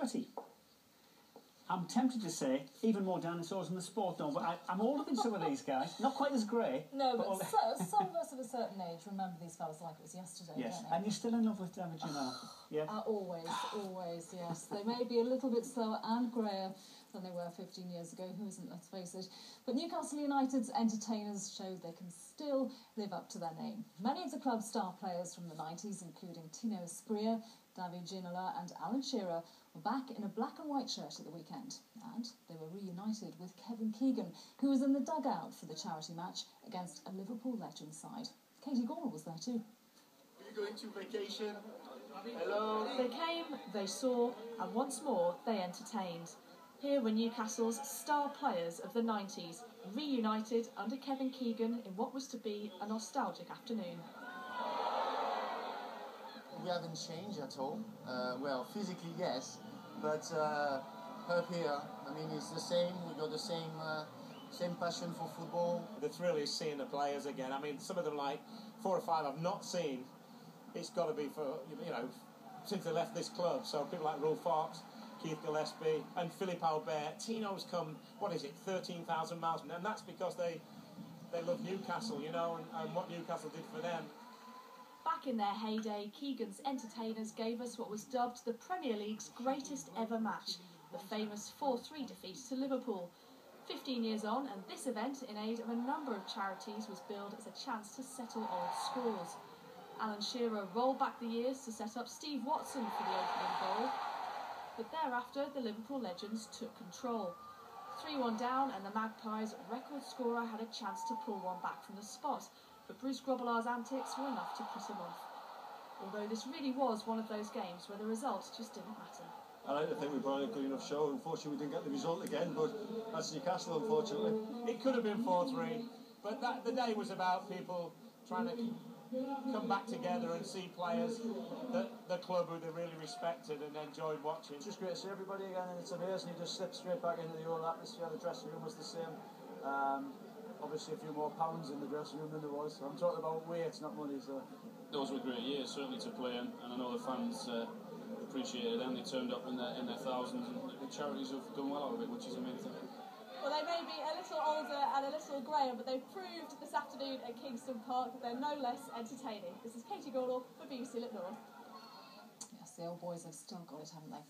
30. I'm tempted to say even more dinosaurs in the sport, though, but I'm older than some of these guys. Not quite as grey. No, but some of us of a certain age remember these fellas like it was yesterday, yes. don't they? And you're still in love with them, you know? Yeah. Always, yes. They may be a little bit slower and greyer than they were 15 years ago. Who isn't, let's face it. But Newcastle United's entertainers showed they can still live up to their name. Many of the club's star players from the 90s, including Tino Asprilla, David Ginola and Alan Shearer, were back in a black and white shirt at the weekend. And they were reunited with Kevin Keegan, who was in the dugout for the charity match against a Liverpool legend side. Katie Gornall was there too. Are you going to vacation? Hello? They came, they saw, and once more they entertained. Here were Newcastle's star players of the 90s, reunited under Kevin Keegan in what was to be a nostalgic afternoon. We haven't changed at all. Well, physically, yes, but up here, I mean, it's the same. We got the same passion for football. The thrill is seeing the players again. I mean, some of them, like 4 or 5 I've not seen. It's got to be for, you know, since they left this club. So people like Rolf Fox, Keith Gillespie and Philippe Albert. Tino's come, 13,000 miles, and that's because they love Newcastle, you know, and what Newcastle did for them. Back in their heyday, Keegan's entertainers gave us what was dubbed the Premier League's greatest ever match, the famous 4-3 defeat to Liverpool. 15 years on, and this event, in aid of a number of charities, was billed as a chance to settle old scores. Alan Shearer rolled back the years to set up Steve Watson for the opening goal, but thereafter the Liverpool legends took control. 3-1 down, and the Magpies' record scorer had a chance to pull one back from the spot, but Bruce Grobbelaar's antics were enough to put him off. Although this really was one of those games where the result just didn't matter. I like to think we put on a good enough show. Unfortunately, we didn't get the result again, but that's Newcastle, unfortunately. It could have been 4-3, but the day was about people trying to come back together and see players that the club who they really respected and enjoyed watching. It's just great to see everybody again, and it's amazing. You just slip straight back into the old atmosphere. The dressing room was the same. Obviously, a few more pounds in the dressing room than there was. I'm talking about weight, not money. So those were great years, certainly to play in, and I know the fans appreciated them. They turned up in their thousands, and the charities have done well out of it, which is amazing. Well, they may be a little older and a little greyer, but they've proved this afternoon at Kingston Park that they're no less entertaining. This is Katie Gornall for BBC North. Yes, the old boys have still got it, haven't they?